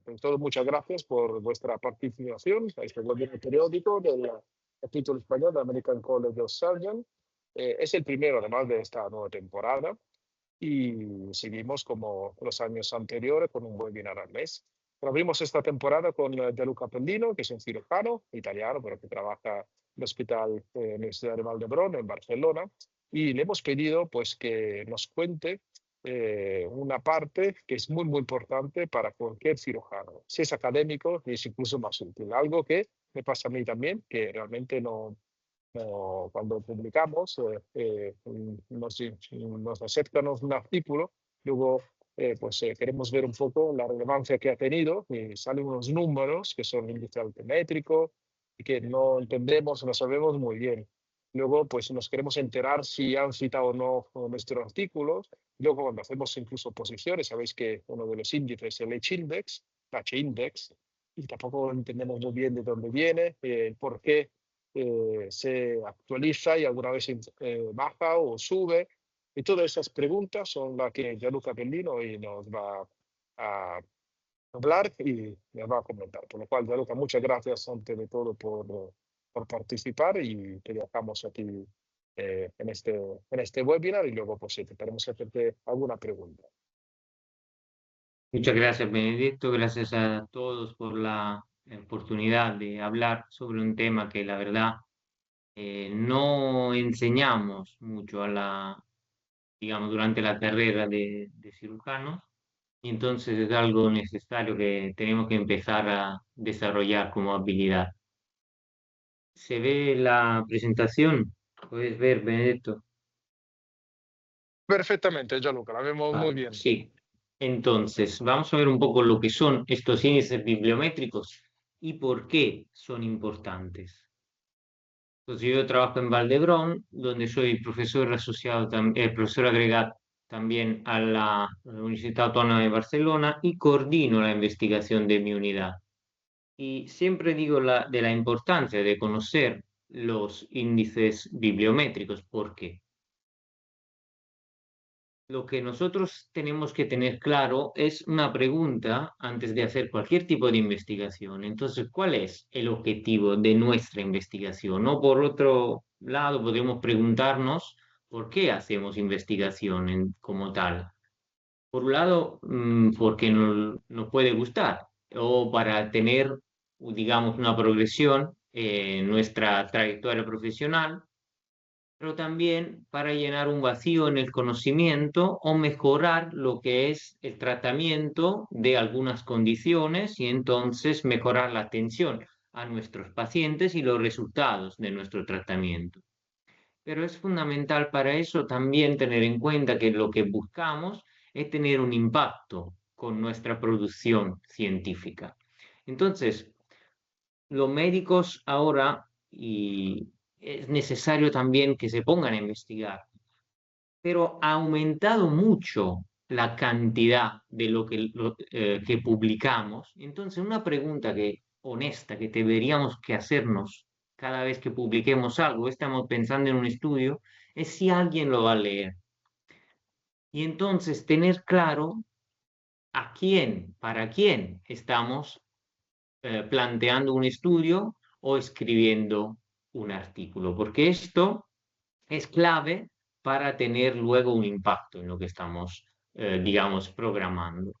Por todo, muchas gracias por vuestra participación a este webinar periódico del capítulo español de American College of Surgeons. Es el primero, además, de esta nueva temporada y seguimos como los años anteriores con un webinar al mes. Pero abrimos esta temporada con Gianluca Pellino, que es un cirujano italiano, pero que trabaja en el Hospital Universidad de Valdebrón en Barcelona, y le hemos pedido pues, que nos cuente una parte que es muy, muy importante para cualquier cirujano. Si es académico, es incluso más útil. Algo que me pasa a mí también, que realmente cuando publicamos, nos aceptan un artículo, luego queremos ver un poco la relevancia que ha tenido y salen unos números que son índice altimétrico y que no entendemos, no sabemos muy bien. Luego, pues nos queremos enterar si han citado o no nuestros artículos. Luego, cuando hacemos incluso posiciones, sabéis que uno de los índices es el H-index, y tampoco entendemos muy bien de dónde viene, por qué se actualiza y alguna vez baja o sube. Y todas esas preguntas son las que Gianluca Pellino hoy nos va a hablar y nos va a comentar. Por lo cual, Gianluca, muchas gracias antes de todo por participar y te dejamos aquí en este webinar y luego pues intentaremos hacerte alguna pregunta. Muchas gracias, Benedetto. Gracias a todos por la oportunidad de hablar sobre un tema que la verdad no enseñamos mucho digamos, durante la carrera de cirujanos, y entonces es algo necesario que tenemos que empezar a desarrollar como habilidad. ¿Se ve la presentación? ¿Puedes ver, Benedetto? Perfectamente, Gianluca, la vemos muy bien. Sí. Entonces, vamos a ver un poco lo que son estos índices bibliométricos y por qué son importantes. Entonces, yo trabajo en Valdebrón, donde soy profesor asociado, profesor agregado también a la Universidad Autónoma de Barcelona y coordino la investigación de mi unidad. Y siempre digo de la importancia de conocer los índices bibliométricos. ¿Por qué? Lo que nosotros tenemos que tener claro es una pregunta antes de hacer cualquier tipo de investigación. Entonces, ¿cuál es el objetivo de nuestra investigación? O por otro lado, podemos preguntarnos por qué hacemos investigación como tal. Por un lado, porque nos puede gustar o para tener, digamos, una progresión en nuestra trayectoria profesional, pero también para llenar un vacío en el conocimiento o mejorar lo que es el tratamiento de algunas condiciones y entonces mejorar la atención a nuestros pacientes y los resultados de nuestro tratamiento. Pero es fundamental para eso también tener en cuenta que lo que buscamos es tener un impacto con nuestra producción científica. Entonces, los médicos ahora, y es necesario también que se pongan a investigar, pero ha aumentado mucho la cantidad de que publicamos. Entonces, una pregunta honesta que deberíamos que hacernos cada vez que publiquemos algo, estamos pensando en un estudio, es si alguien lo va a leer. Y entonces tener claro a quién, para quién estamos planteando un estudio o escribiendo un artículo, porque esto es clave para tener luego un impacto en lo que estamos, digamos, programando.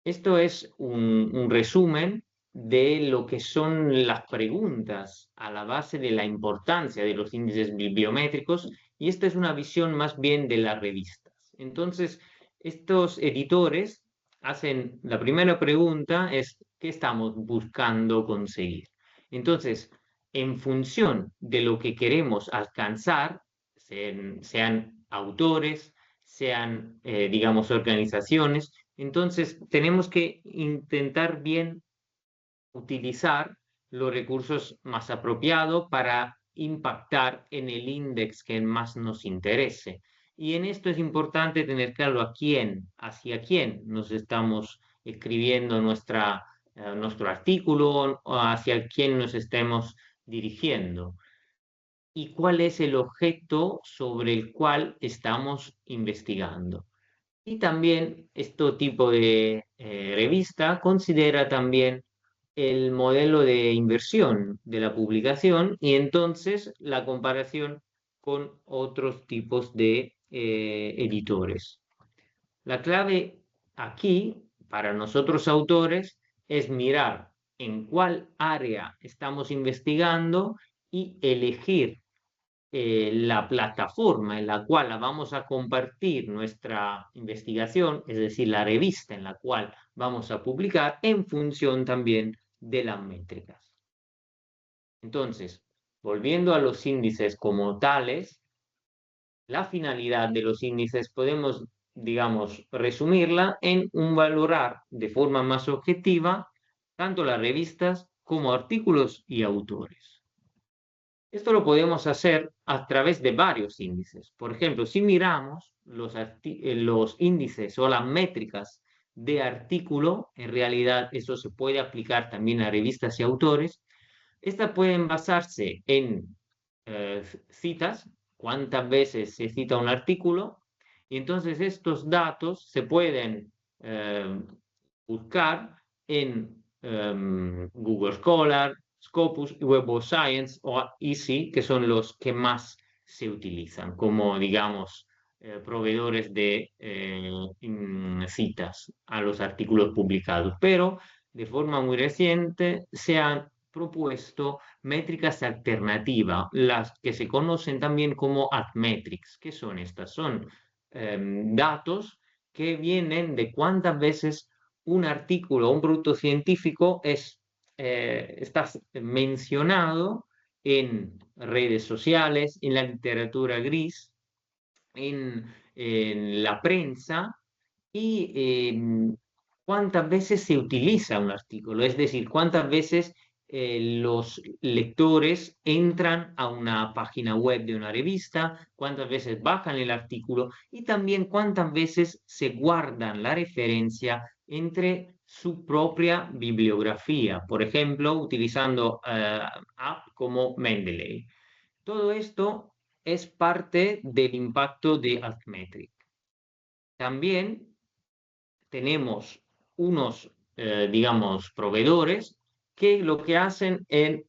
Esto es un resumen de lo que son las preguntas a la base de la importancia de los índices bibliométricos, y esta es una visión más bien de las revistas. Entonces, estos editores hacen, la primera pregunta es, ¿qué estamos buscando conseguir? Entonces, en función de lo que queremos alcanzar, sean autores, sean, digamos, organizaciones, entonces tenemos que intentar bien utilizar los recursos más apropiados para impactar en el índice que más nos interese. Y en esto es importante tener claro hacia quién nos estamos escribiendo nuestro artículo o hacia quién nos estemos dirigiendo y cuál es el objeto sobre el cual estamos investigando. Y también este tipo de revista considera también el modelo de inversión de la publicación y entonces la comparación con otros tipos de editores. La clave aquí, para nosotros autores, es mirar en cuál área estamos investigando y elegir la plataforma en la cual vamos a compartir nuestra investigación, es decir, la revista en la cual vamos a publicar, en función también de las métricas. Entonces, volviendo a los índices como tales, la finalidad de los índices podemos, digamos, resumirla en un valorar de forma más objetiva tanto las revistas como artículos y autores. Esto lo podemos hacer a través de varios índices. Por ejemplo, si miramos los índices o las métricas de artículo, en realidad eso se puede aplicar también a revistas y autores. Estas pueden basarse en citas, cuántas veces se cita un artículo, y entonces estos datos se pueden eh, buscar en Google Scholar, Scopus, Web of Science o Easy, que son los que más se utilizan como, digamos, proveedores de citas a los artículos publicados. Pero de forma muy reciente se han propuesto métricas alternativas, las que se conocen también como Admetrics. ¿Qué son estas? Son datos que vienen de cuántas veces un artículo o un producto científico está mencionado en redes sociales, en la literatura gris, en la prensa y cuántas veces se utiliza un artículo, es decir, cuántas veces los lectores entran a una página web de una revista, cuántas veces bajan el artículo y también cuántas veces se guardan la referencia entre su propia bibliografía, por ejemplo, utilizando apps como Mendeley. Todo esto es parte del impacto de Altmetric. También tenemos unos, digamos, proveedores que lo que hacen es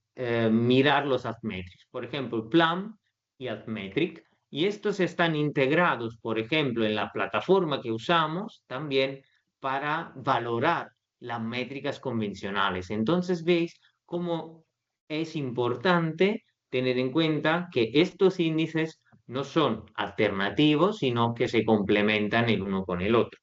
mirar los Altmetrics. Por ejemplo, Plum y Altmetric. Y estos están integrados, por ejemplo, en la plataforma que usamos también para valorar las métricas convencionales. Entonces veis cómo es importante tener en cuenta que estos índices no son alternativos, sino que se complementan el uno con el otro.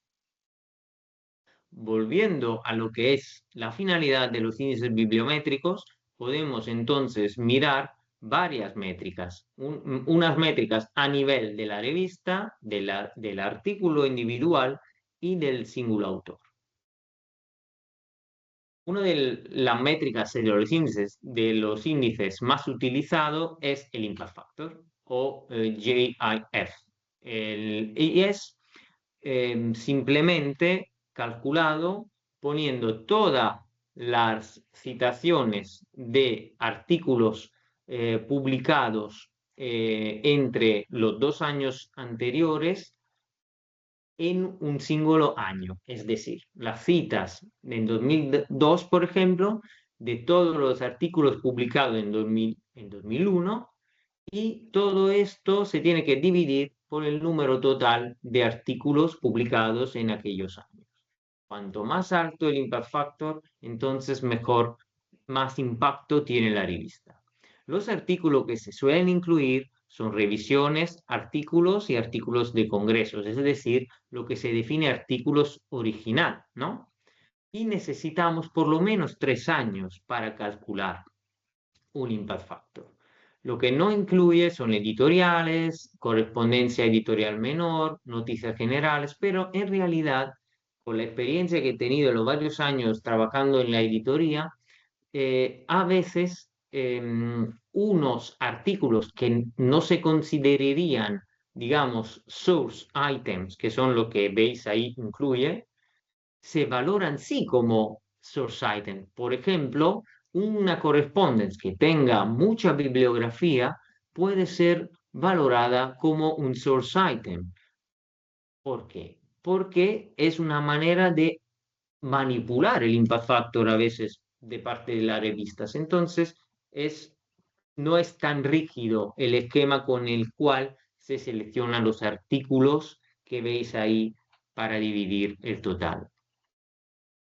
Volviendo a lo que es la finalidad de los índices bibliométricos, podemos entonces mirar varias métricas, unas métricas a nivel de la revista, del artículo individual y del single autor. Una de las métricas de los índices más utilizado es el Impact Factor o JIF. Y es simplemente calculado poniendo todas las citaciones de artículos publicados entre los 2 años anteriores en un singolo año. Es decir, las citas en 2002, por ejemplo, de todos los artículos publicados en 2001, y todo esto se tiene que dividir por el número total de artículos publicados en aquellos años. Cuanto más alto el impact factor, entonces mejor, más impacto tiene la revista. Los artículos que se suelen incluir son revisiones, artículos y artículos de congresos, es decir, lo que se define artículos original, ¿no? Y necesitamos por lo menos 3 años para calcular un impact factor. Lo que no incluye son editoriales, correspondencia editorial menor, noticias generales, pero en realidad, con la experiencia que he tenido en los varios años trabajando en la editoría, a veces unos artículos que no se considerarían, digamos, source items, que son lo que veis ahí incluye, se valoran sí como source item. Por ejemplo, una correspondence que tenga mucha bibliografía puede ser valorada como un source item. ¿Por qué? porque es una manera de manipular el impact factor a veces de parte de las revistas. Entonces, no es tan rígido el esquema con el cual se seleccionan los artículos que veis ahí para dividir el total.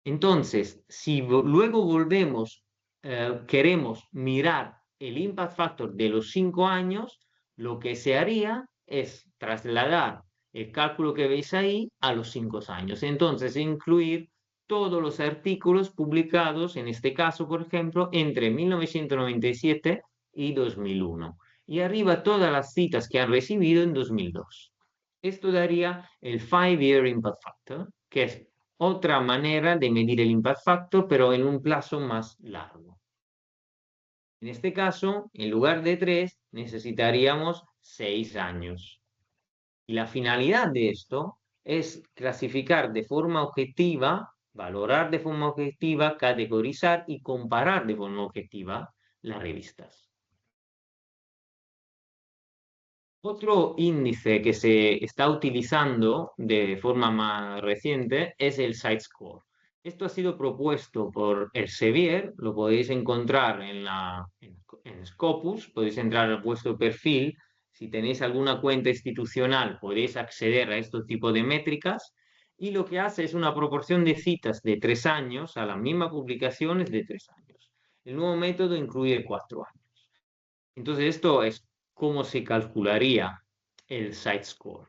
Entonces, si luego volvemos, queremos mirar el impact factor de los 5 años, lo que se haría es trasladar el cálculo que veis ahí a los 5 años. Entonces, incluir todos los artículos publicados, en este caso, por ejemplo, entre 1997 y 2001. Y arriba todas las citas que han recibido en 2002. Esto daría el 5-year impact factor, que es otra manera de medir el impact factor, pero en un plazo más largo. En este caso, en lugar de 3, necesitaríamos 6 años. Y la finalidad de esto es clasificar de forma objetiva, valorar de forma objetiva, categorizar y comparar de forma objetiva las revistas. Otro índice que se está utilizando de forma más reciente es el CiteScore. Esto ha sido propuesto por Elsevier, lo podéis encontrar en Scopus, podéis entrar a vuestro perfil. Si tenéis alguna cuenta institucional, podéis acceder a estos tipos de métricas. Y lo que hace es una proporción de citas de 3 años a las mismas publicaciones de 3 años. El nuevo método incluye 4 años. Entonces, esto es cómo se calcularía el CiteScore.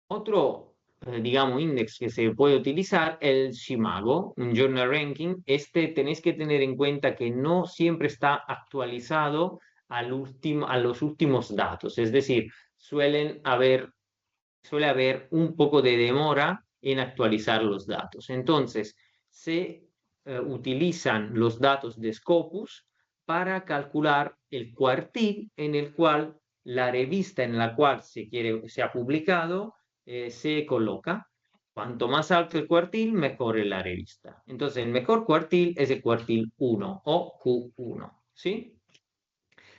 Otro, digamos, índice que se puede utilizar es el Shimago, un Journal Ranking. Tenéis que tener en cuenta que no siempre está actualizado a los últimos datos. Es decir, suele haber un poco de demora en actualizar los datos. Entonces, se utilizan los datos de Scopus para calcular el cuartil en el cual la revista en la cual se ha publicado se coloca. Cuanto más alto el cuartil, mejor es la revista. Entonces, el mejor cuartil es el cuartil 1 o Q1, ¿sí?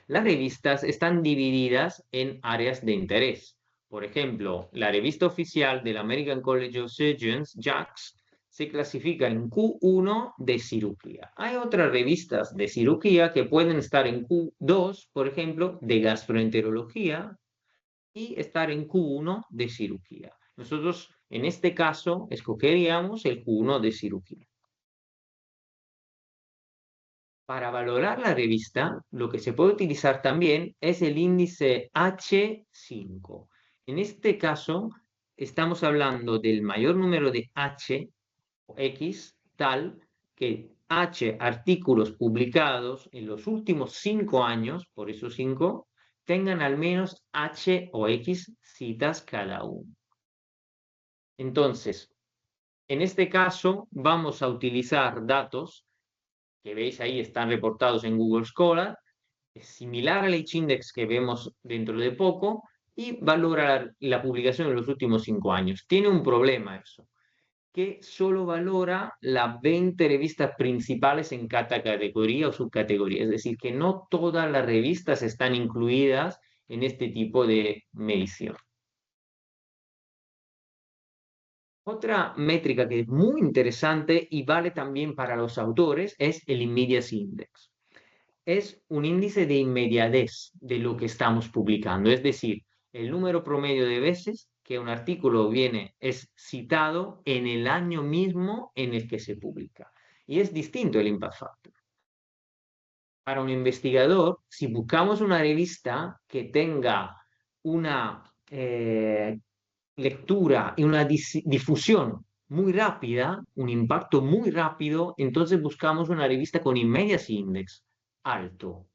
Las revistas están divididas en áreas de interés. Por ejemplo, la revista oficial del American College of Surgeons, JACS, se clasifica en Q1 de cirugía. Hay otras revistas de cirugía que pueden estar en Q2, por ejemplo, de gastroenterología, y estar en Q1 de cirugía. Nosotros, en este caso, escogeríamos el Q1 de cirugía. Para valorar la revista, lo que se puede utilizar también es el índice H5. En este caso, estamos hablando del mayor número de H o X, tal que H artículos publicados en los últimos 5 años, por eso 5, tengan al menos H o X citas cada uno. Entonces, en este caso, vamos a utilizar datos que veis ahí, están reportados en Google Scholar, es similar al H-Index que vemos dentro de poco, y valora la publicación en los últimos 5 años. Tiene un problema eso, que solo valora las 20 revistas principales en cada categoría o subcategoría, es decir, que no todas las revistas están incluidas en este tipo de medición. Otra métrica que es muy interesante y vale también para los autores es el Immediacy Index. Es un índice de inmediatez de lo que estamos publicando, es decir, el número promedio de veces que un artículo es citado en el año mismo en el que se publica. Y es distinto el impact factor. Para un investigador, si buscamos una revista que tenga una lectura y una difusión muy rápida, un impacto muy rápido, entonces buscamos una revista con immediacy index alto.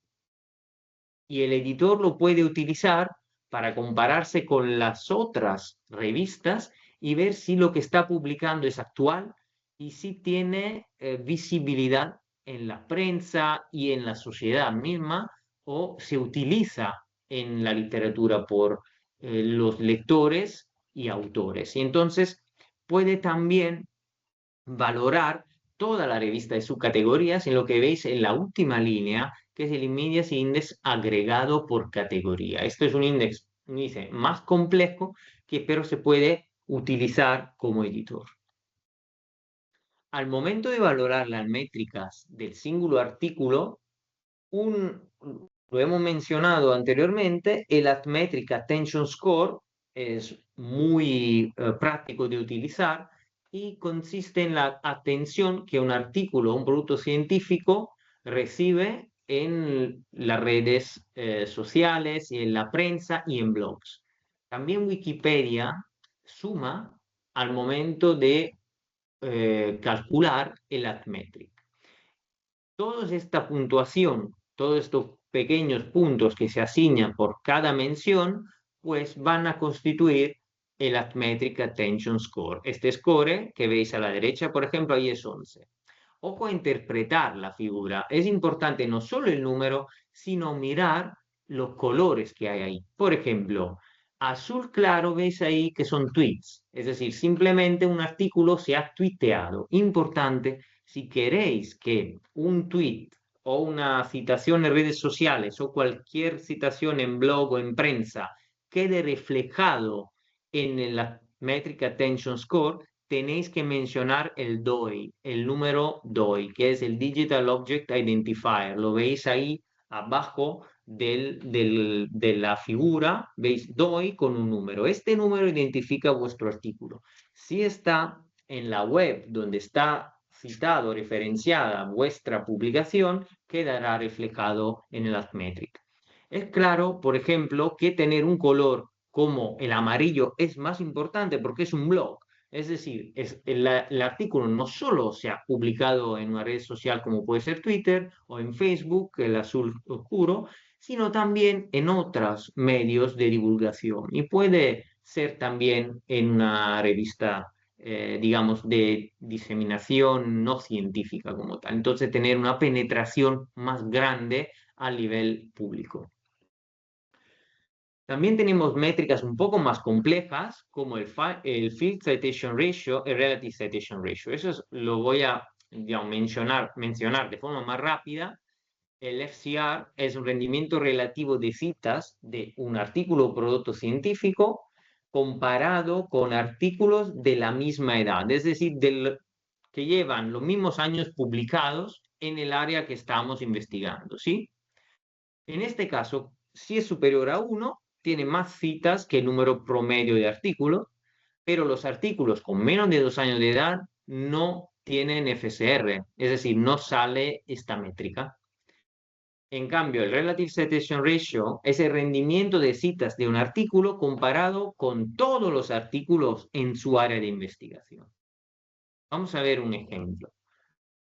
Y el editor lo puede utilizar para compararse con las otras revistas y ver si lo que está publicando es actual y si tiene visibilidad en la prensa y en la sociedad misma, o se utiliza en la literatura por los lectores y autores. Y entonces puede también valorar toda la revista de subcategorías en lo que veis en la última línea, que es el Immediacy Index agregado por categoría. Esto es un índice más complejo, pero se puede utilizar como editor. Al momento de valorar las métricas del singular artículo, lo hemos mencionado anteriormente, el Altmetric Attention Score es muy práctico de utilizar y consiste en la atención que un artículo o un producto científico recibe en las redes sociales, en la prensa y en blogs. También Wikipedia suma al momento de calcular el Altmetric. Toda esta puntuación, todos estos pequeños puntos que se asignan por cada mención, pues van a constituir el Altmetric Attention Score. Este score que veis a la derecha, por ejemplo, ahí es 11. Ojo a interpretar la figura. Es importante no solo el número, sino mirar los colores que hay ahí. Por ejemplo, azul claro veis ahí que son tweets, es decir, simplemente un artículo se ha tuiteado. Importante, si queréis que un tweet o una citación en redes sociales o cualquier citación en blog o en prensa quede reflejado en la Metric Attention Score, tenéis que mencionar el DOI, el número DOI, que es el Digital Object Identifier. Lo veis ahí abajo de la figura, veis DOI con un número. Este número identifica vuestro artículo. Si está en la web donde está citado, referenciada vuestra publicación, quedará reflejado en el Altmetric. Es claro, por ejemplo, que tener un color como el amarillo es más importante porque es un blog. Es decir, el artículo no solo se ha publicado en una red social como puede ser Twitter o en Facebook, el azul oscuro, sino también en otros medios de divulgación y puede ser también en una revista, digamos, de diseminación no científica como tal. Entonces, tener una penetración más grande a nivel público. También tenemos métricas un poco más complejas, como el Field Citation Ratio y Relative Citation Ratio. Eso lo voy a, digamos, mencionar de forma más rápida. El FCR es un rendimiento relativo de citas de un artículo o producto científico comparado con artículos de la misma edad, es decir, que llevan los mismos años publicados en el área que estamos investigando, ¿sí? En este caso, si es superior a 1, tiene más citas que el número promedio de artículos, pero los artículos con menos de 2 años de edad no tienen FCR, es decir, no sale esta métrica. En cambio, el Relative Citation Ratio es el rendimiento de citas de un artículo comparado con todos los artículos en su área de investigación. Vamos a ver un ejemplo.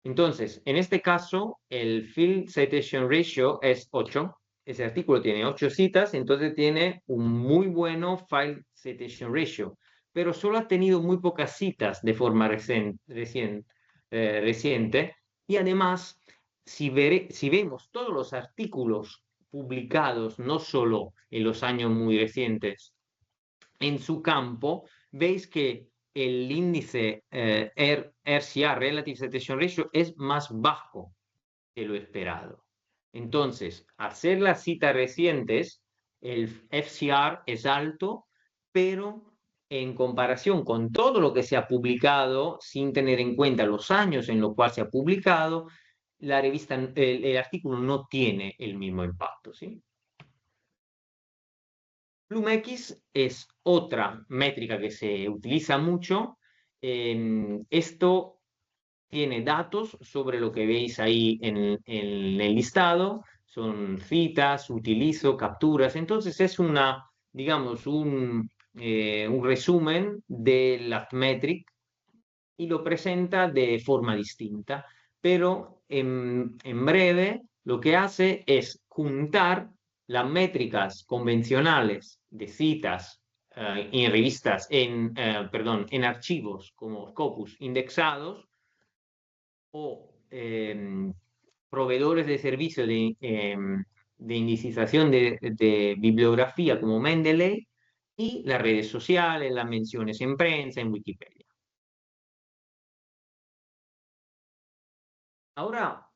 Entonces, en este caso, el Field Citation Ratio es 8. Ese artículo tiene 8 citas, entonces tiene un muy bueno Field Citation Ratio, pero solo ha tenido muy pocas citas de forma reciente, y además, si vemos todos los artículos publicados, no solo en los años muy recientes, en su campo, veis que el índice RCR, Relative Citation Ratio, es más bajo que lo esperado. Entonces, al ser las citas recientes, el FCR es alto, pero en comparación con todo lo que se ha publicado, sin tener en cuenta los años en los cuales se ha publicado, la revista, el artículo no tiene el mismo impacto, ¿sí? PlumX es otra métrica que se utiliza mucho. Esto tiene datos sobre lo que veis ahí en el listado. Son citas, utilizo, capturas. Entonces es una, digamos, un resumen de la metric y lo presenta de forma distinta. Pero en breve lo que hace es juntar las métricas convencionales de citas en revistas, perdón, en archivos como Scopus indexados o proveedores de servicios de indicización de bibliografía como Mendeley y las redes sociales, las menciones en prensa, en Wikipedia. Ahora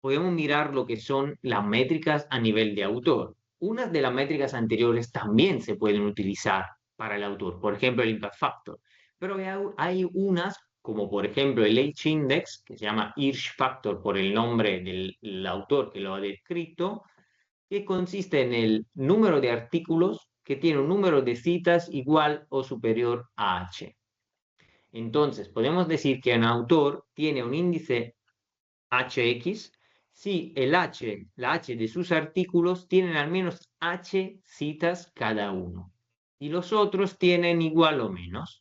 podemos mirar lo que son las métricas a nivel de autor. Unas de las métricas anteriores también se pueden utilizar para el autor, por ejemplo, el impact factor. pero hay unas, como por ejemplo el H-index, que se llama Hirsch factor por el nombre del autor que lo ha descrito, que consiste en el número de artículos que tiene un número de citas igual o superior a H. Entonces, podemos decir que un autor tiene un índice HX si la H de sus artículos tienen al menos H citas cada uno y los otros tienen igual o menos.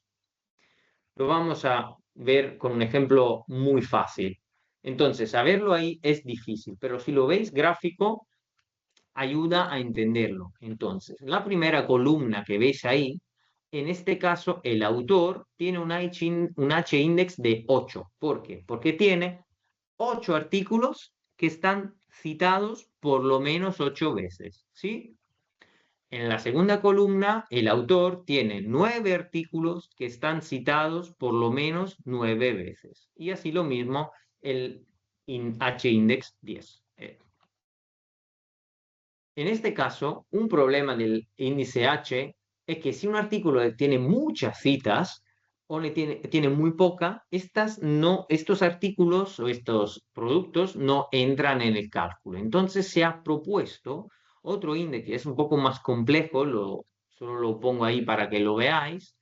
Lo vamos a ver con un ejemplo muy fácil. Entonces, saberlo ahí es difícil, pero si lo veis gráfico, ayuda a entenderlo. Entonces, la primera columna que veis ahí, en este caso, el autor tiene un H-index de 8. ¿Por qué? Porque tiene 8 artículos que están citados por lo menos 8 veces, ¿sí? En la segunda columna, el autor tiene 9 artículos que están citados por lo menos 9 veces. Y así lo mismo el H-index 10. En este caso, un problema del índice H es que si un artículo tiene muchas citas o tiene muy poca, estos artículos o estos productos no entran en el cálculo. Entonces se ha propuesto otro índice que es un poco más complejo, solo lo pongo ahí para que lo veáis,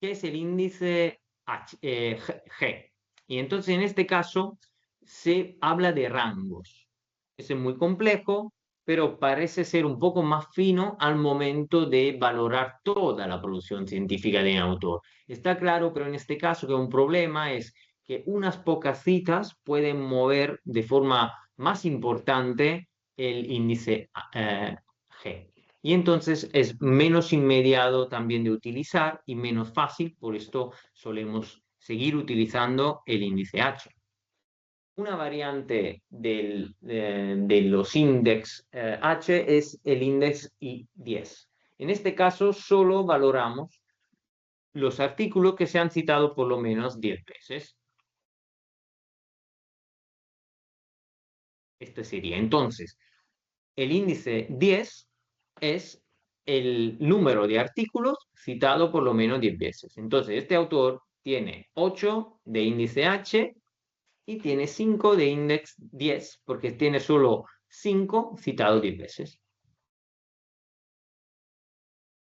que es el índice G. Y entonces en este caso se habla de rangos. Es muy complejo, pero parece ser un poco más fino al momento de valorar toda la producción científica de un autor. Está claro, pero en este caso que un problema es que unas pocas citas pueden mover de forma más importante el índice G. Y entonces es menos inmediato también de utilizar y menos fácil, por esto solemos seguir utilizando el índice H. Una variante de los índices H es el índice I10. En este caso, solo valoramos los artículos que se han citado por lo menos 10 veces. Este sería entonces, el índice 10 es el número de artículos citado por lo menos 10 veces. Entonces, este autor tiene 8 de índice H y tiene 5 de índice 10 porque tiene solo 5 citados 10 veces.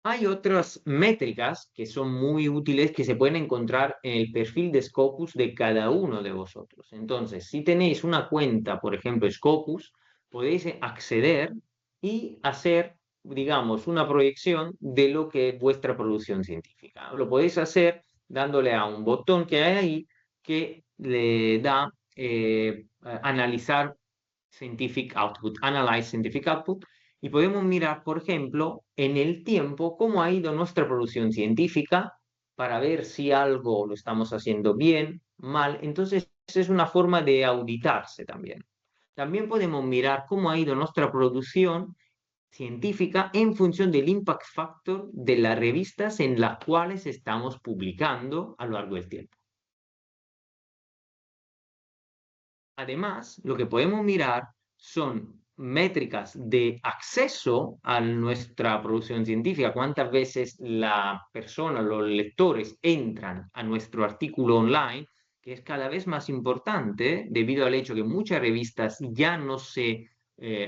Hay otras métricas que son muy útiles que se pueden encontrar en el perfil de Scopus de cada uno de vosotros. Entonces, si tenéis una cuenta, por ejemplo, Scopus, podéis acceder y hacer, digamos, una proyección de lo que es vuestra producción científica. Lo podéis hacer dándole a un botón que hay ahí que le da analizar scientific output, analyze scientific output, y podemos mirar, por ejemplo, en el tiempo cómo ha ido nuestra producción científica para ver si algo lo estamos haciendo bien, mal. Entonces, es una forma de auditarse también. También podemos mirar cómo ha ido nuestra producción científica en función del impact factor de las revistas en las cuales estamos publicando a lo largo del tiempo. Además, lo que podemos mirar son métricas de acceso a nuestra producción científica, cuántas veces la persona, los lectores entran a nuestro artículo online, que es cada vez más importante debido al hecho que muchas revistas ya no se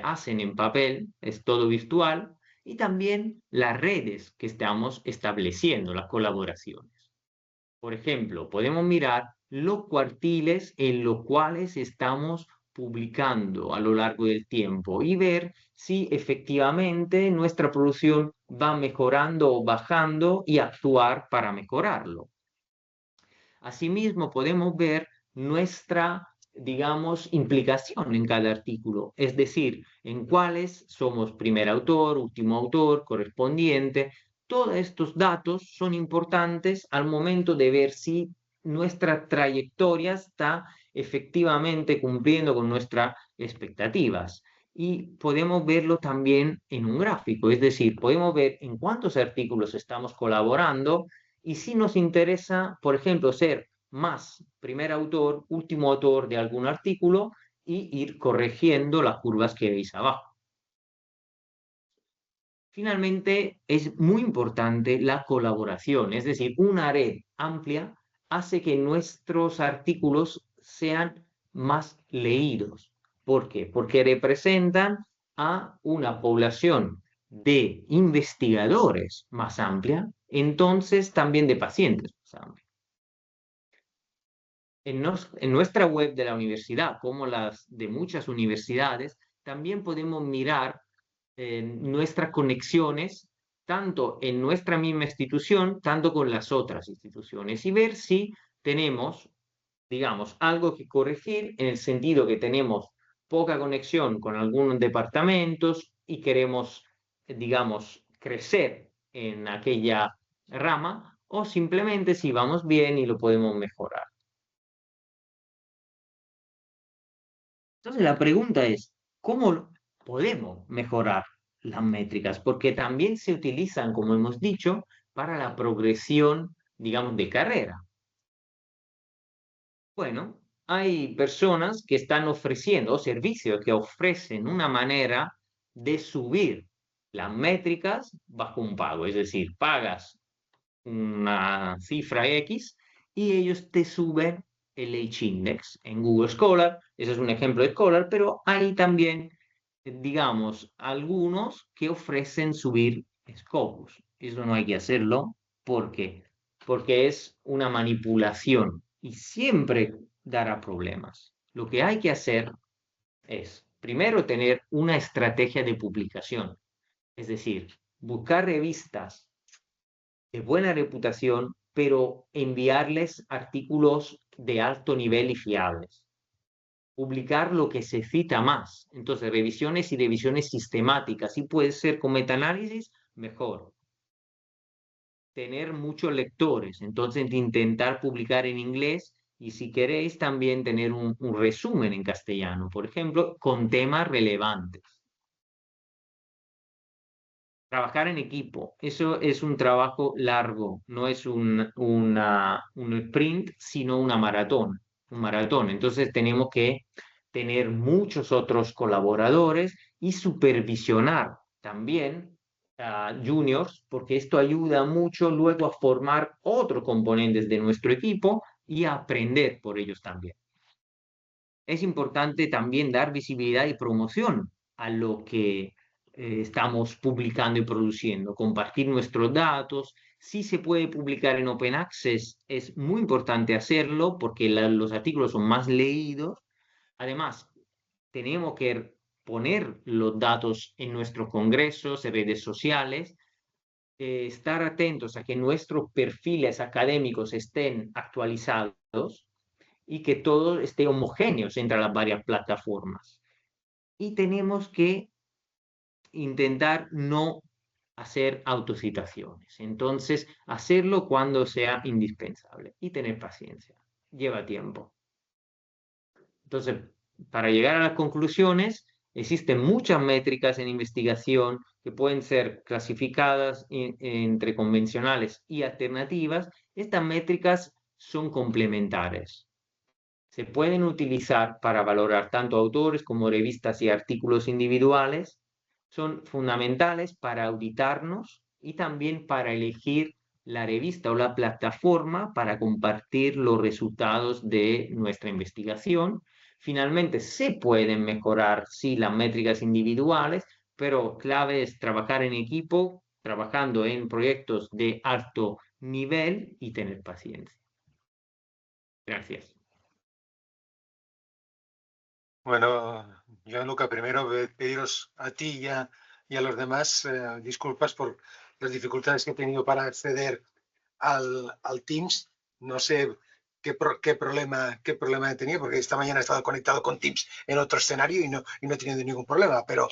hacen en papel, es todo virtual, y también las redes que estamos estableciendo, las colaboraciones. Por ejemplo, podemos mirar los cuartiles en los cuales estamos publicando a lo largo del tiempo y ver si efectivamente nuestra producción va mejorando o bajando y actuar para mejorarlo. Asimismo, podemos ver nuestra, digamos, implicación en cada artículo, es decir, en cuáles somos primer autor, último autor, correspondiente. Todos estos datos son importantes al momento de ver si nuestra trayectoria está efectivamente cumpliendo con nuestras expectativas. Y podemos verlo también en un gráfico, es decir, podemos ver en cuántos artículos estamos colaborando y si nos interesa, por ejemplo, ser más primer autor, último autor de algún artículo y ir corrigiendo las curvas que veis abajo. Finalmente, es muy importante la colaboración, es decir, una red amplia hace que nuestros artículos sean más leídos. ¿Por qué? Porque representan a una población de investigadores más amplia, entonces también de pacientes más amplia. En nuestra web de la universidad, como las de muchas universidades, también podemos mirar nuestras conexiones, tanto en nuestra misma institución, tanto con las otras instituciones, y ver si tenemos, digamos, algo que corregir en el sentido que tenemos poca conexión con algunos departamentos y queremos, digamos, crecer en aquella rama, o simplemente si vamos bien y lo podemos mejorar. Entonces la pregunta es, ¿cómo podemos mejorar las métricas? Porque también se utilizan, como hemos dicho, para la progresión, digamos, de carrera. Bueno, hay personas que están ofreciendo, o servicios que ofrecen una manera de subir las métricas bajo un pago. Es decir, pagas una cifra X y ellos te suben el H-Index en Google Scholar. Ese es un ejemplo de Scholar, pero hay también, digamos, algunos que ofrecen subir Scopus. Eso no hay que hacerlo porque, porque es una manipulación y siempre dará problemas. Lo que hay que hacer es, primero, tener una estrategia de publicación, es decir, buscar revistas de buena reputación, pero enviarles artículos de alto nivel y fiables. Publicar lo que se cita más. Entonces, revisiones y revisiones sistemáticas. Si puede ser con metaanálisis, mejor. Tener muchos lectores. Entonces, intentar publicar en inglés y si queréis también tener un resumen en castellano, por ejemplo, con temas relevantes. Trabajar en equipo, eso es un trabajo largo, no es un sprint, sino una maratón, un maratón. Entonces tenemos que tener muchos otros colaboradores y supervisionar también a juniors, porque esto ayuda mucho luego a formar otros componentes de nuestro equipo y a aprender por ellos también. Es importante también dar visibilidad y promoción a lo que estamos publicando y produciendo, compartir nuestros datos. Si se puede publicar en Open Access, es muy importante hacerlo porque los artículos son más leídos. Además, tenemos que poner los datos en nuestros congresos, en redes sociales, estar atentos a que nuestros perfiles académicos estén actualizados y que todo esté homogéneo entre las varias plataformas. Y tenemos que intentar no hacer autocitaciones. Entonces, hacerlo cuando sea indispensable y tener paciencia. Lleva tiempo. Entonces, para llegar a las conclusiones, existen muchas métricas en investigación que pueden ser clasificadas entre convencionales y alternativas. Estas métricas son complementarias. Se pueden utilizar para valorar tanto autores como revistas y artículos individuales. Son fundamentales para auditarnos y también para elegir la revista o la plataforma para compartir los resultados de nuestra investigación. Finalmente, se pueden mejorar, sí, las métricas individuales, pero clave es trabajar en equipo, trabajando en proyectos de alto nivel y tener paciencia. Gracias. Bueno, yo, Luca, primero pediros a ti y a los demás disculpas por las dificultades que he tenido para acceder al Teams. No sé qué problema he tenido, porque esta mañana he estado conectado con Teams en otro escenario y no he tenido ningún problema, pero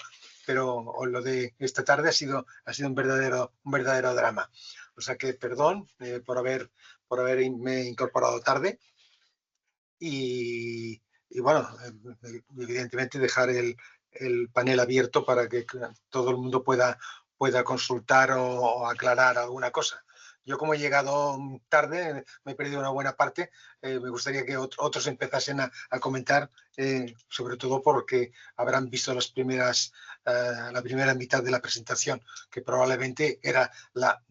lo de esta tarde ha sido un verdadero drama. O sea que perdón por haberme incorporado tarde y bueno, evidentemente dejar el panel abierto para que todo el mundo pueda consultar o aclarar alguna cosa. yo como he llegado tarde, me he perdido una buena parte, me gustaría que otros empezasen a comentar, sobre todo porque habrán visto la primera mitad de la presentación, que probablemente era,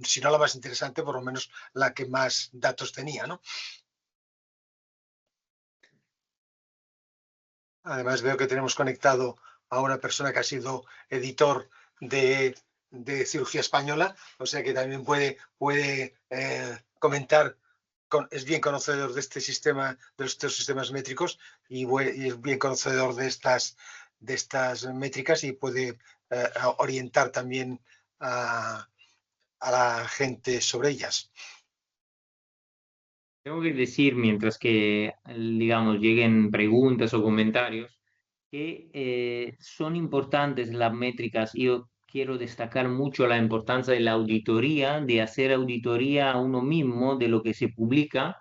si no la más interesante, por lo menos la que más datos tenía, ¿no? Además veo que tenemos conectado a una persona que ha sido editor de cirugía española, o sea que también puede comentar, es bien conocedor de este sistema, de estos sistemas métricos y es bien conocedor de estas métricas y puede orientar también a la gente sobre ellas. Tengo que decir, mientras que, digamos, lleguen preguntas o comentarios, que son importantes las métricas. Yo quiero destacar mucho la importancia de la auditoría, de hacer auditoría a uno mismo de lo que se publica,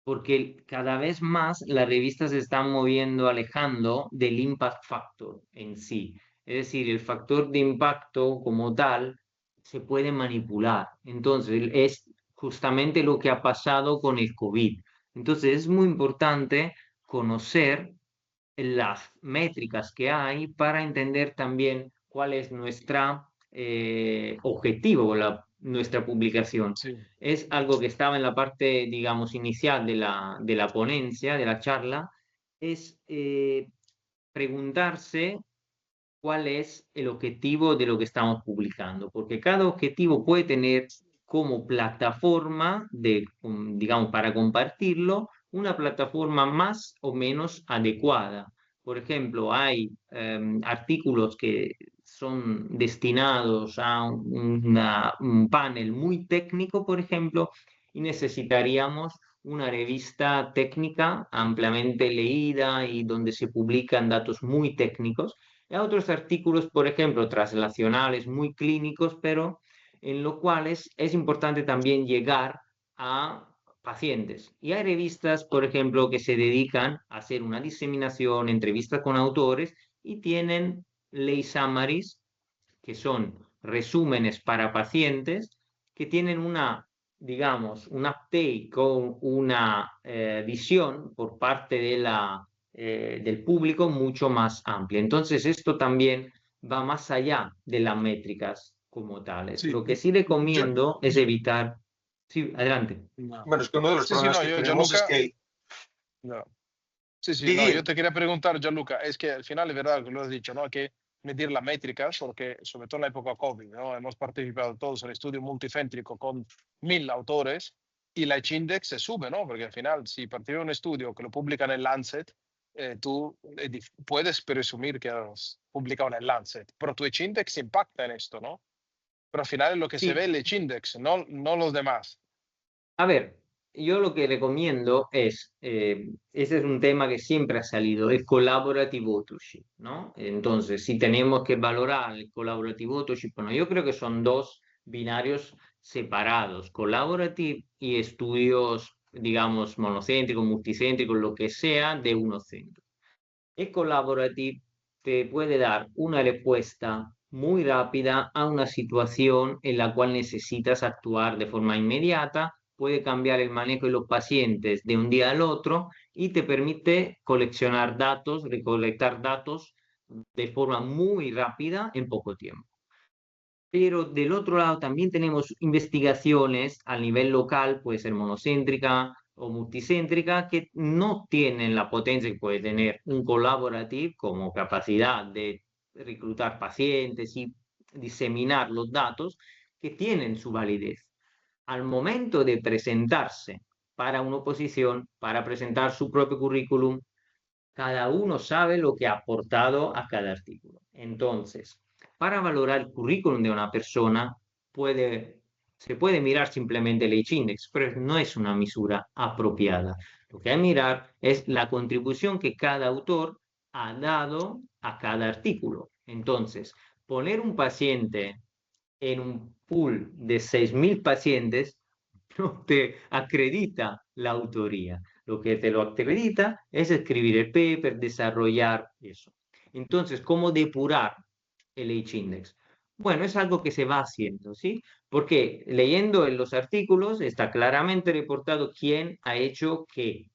porque cada vez más las revistas se están moviendo, alejando del impact factor en sí. Es decir, el factor de impacto como tal se puede manipular. Entonces, es justamente lo que ha pasado con el COVID. Entonces, es muy importante conocer las métricas que hay para entender también cuál es nuestro objetivo con nuestra publicación. Sí. Es algo que estaba en la parte, digamos, inicial de la ponencia, de la charla, es preguntarse cuál es el objetivo de lo que estamos publicando, porque cada objetivo puede tener como plataforma digamos, para compartirlo, una plataforma más o menos adecuada. Por ejemplo, hay artículos que son destinados a un panel muy técnico, por ejemplo, y necesitaríamos una revista técnica ampliamente leída y donde se publican datos muy técnicos. Y otros artículos, por ejemplo, translacionales muy clínicos, pero en los cuales es importante también llegar a pacientes. Y hay revistas, por ejemplo, que se dedican a hacer una diseminación, entrevistas con autores y tienen ley summaries, que son resúmenes para pacientes, que tienen una, digamos, un uptake o una visión por parte del público mucho más amplia. Entonces, esto también va más allá de las métricas como tales. Sí. Lo que sí recomiendo es evitar... Sí, adelante. No. Bueno, es que uno de los Sí, problemas no, que tenemos Gianluca, es que... no. Sí, Didi, no, yo te quería preguntar, Gianluca, es que al final es verdad que lo has dicho, ¿no? Hay que medir las métricas porque, sobre todo en la época COVID, ¿no? Hemos participado todos en estudio multicéntrico con 1000 autores y la H-Index se sube, ¿no? Porque al final, si participas en un estudio que lo publican en Lancet, tú puedes presumir que has publicado en el Lancet, pero tu H-Index impacta en esto, ¿no? Pero al final es lo que se Sí, ve el H-Index, no los demás. a ver, yo lo que recomiendo es, ese es un tema que siempre ha salido, el collaborative authorship, ¿no? Entonces, si tenemos que valorar el collaborative authorship, bueno, yo creo que son dos binarios separados, collaborative y estudios, digamos, monocéntricos, multicéntricos, lo que sea, de uno centro. El collaborative te puede dar una respuesta muy rápida a una situación en la cual necesitas actuar de forma inmediata, puede cambiar el manejo de los pacientes de un día al otro y te permite coleccionar datos, recolectar datos de forma muy rápida en poco tiempo. Pero del otro lado también tenemos investigaciones a nivel local, puede ser monocéntrica o multicéntrica, que no tienen la potencia que puede tener un collaborative como capacidad de reclutar pacientes y diseminar los datos, que tienen su validez. Al momento de presentarse para una oposición, para presentar su propio currículum, cada uno sabe lo que ha aportado a cada artículo. Entonces, para valorar el currículum de una persona, se puede mirar simplemente el H-Index, pero no es una mesura apropiada. Lo que hay que mirar es la contribución que cada autor ha dado a cada artículo. Entonces, poner un paciente en un pool de 6.000 pacientes no te acredita la autoría. Lo que te lo acredita es escribir el paper, desarrollar eso. Entonces, ¿cómo depurar el H-Index? Bueno, es algo que se va haciendo, ¿sí? Porque leyendo en los artículos está claramente reportado quién ha hecho qué.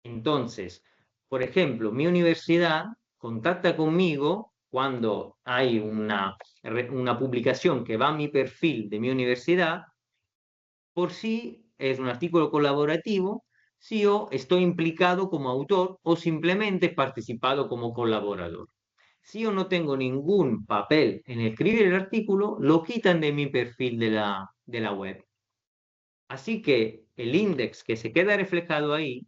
Entonces, por ejemplo, mi universidad contacta conmigo cuando hay una publicación que va a mi perfil de mi universidad, por si es un artículo colaborativo, si yo estoy implicado como autor o simplemente he participado como colaborador. Si yo no tengo ningún papel en escribir el artículo, lo quitan de mi perfil de la web. Así que el index que se queda reflejado ahí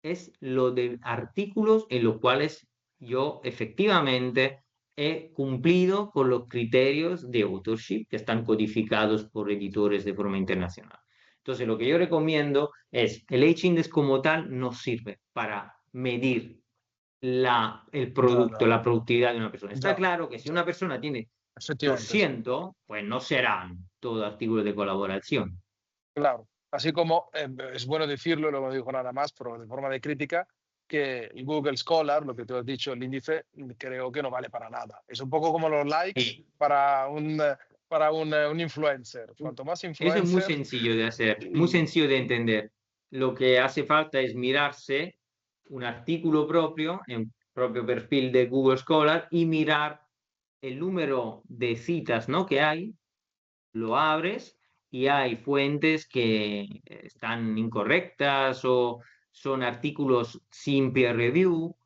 es lo de artículos en los cuales yo efectivamente he cumplido con los criterios de authorship que están codificados por editores de forma internacional. Entonces, lo que yo recomiendo es, el H-Index como tal no sirve para medir el Ya, producto, la productividad de una persona. Está ya, claro que si una persona tiene efectivamente, sí. 200, pues no serán todos artículos de colaboración. Claro, así como es bueno decirlo, no lo digo nada más, pero de forma de crítica, que el Google Scholar, lo que tú has dicho, el índice, creo que no vale para nada. Es un poco como los likes Sí. para un influencer. Cuanto más Eso es muy influencer, sencillo de hacer, muy y- sencillo de entender. Lo que hace falta es mirarse un artículo propio en propio perfil de Google Scholar y mirar el número de citas, ¿no?, que hay, lo abres y hay fuentes que están incorrectas o son artículos sin peer review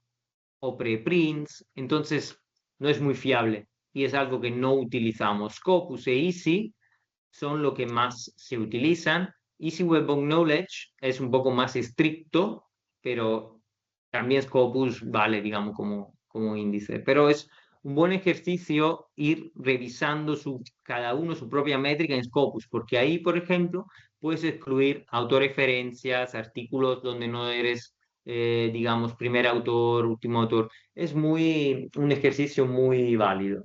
o preprints, entonces no es muy fiable y es algo que no utilizamos. Scopus e Easy son lo que más se utilizan. Easy Web of Knowledge es un poco más estricto, pero también Scopus vale, digamos, como índice. Pero es un buen ejercicio ir revisando cada uno su propia métrica en Scopus, porque ahí, por ejemplo, puedes excluir autorreferencias, artículos donde no eres, digamos, primer autor, último autor. Es un ejercicio muy válido.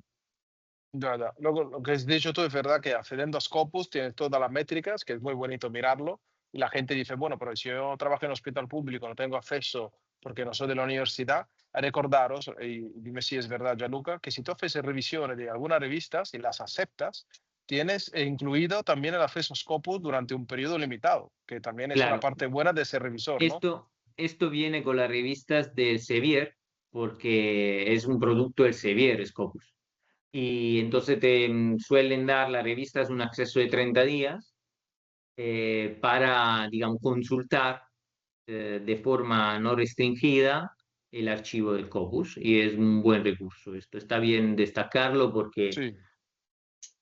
ya, ya. Luego, lo que has dicho tú es verdad que accediendo a Scopus tienes todas las métricas, que es muy bonito mirarlo, y la gente dice, bueno, pero si yo trabajo en hospital público, no tengo acceso porque no soy de la universidad, a recordaros, y dime si es verdad, Gianluca, que si tú haces revisiones de algunas revistas y las aceptas, tienes incluido también el acceso a Scopus durante un periodo limitado, que también es una Claro, parte buena de ser revisor, ¿no? esto viene con las revistas del Sevier, porque es un producto del Sevier, Scopus. Y entonces te suelen dar las revistas un acceso de 30 días para, digamos, consultar de forma no restringida el archivo del Scopus. Y es un buen recurso. Esto está bien destacarlo porque Sí,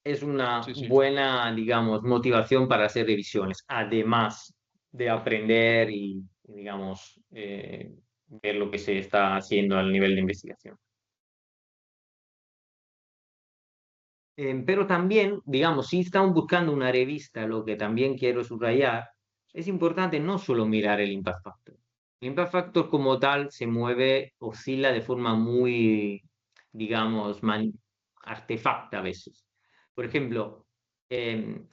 es una sí, sí. buena, digamos, motivación para hacer revisiones, además de aprender y, digamos, ver lo que se está haciendo al nivel de investigación. Pero también, digamos, si estamos buscando una revista, lo que también quiero subrayar, es importante no solo mirar el impact factor. El impact factor como tal se mueve, oscila de forma muy, digamos, artefacta a veces. Por ejemplo,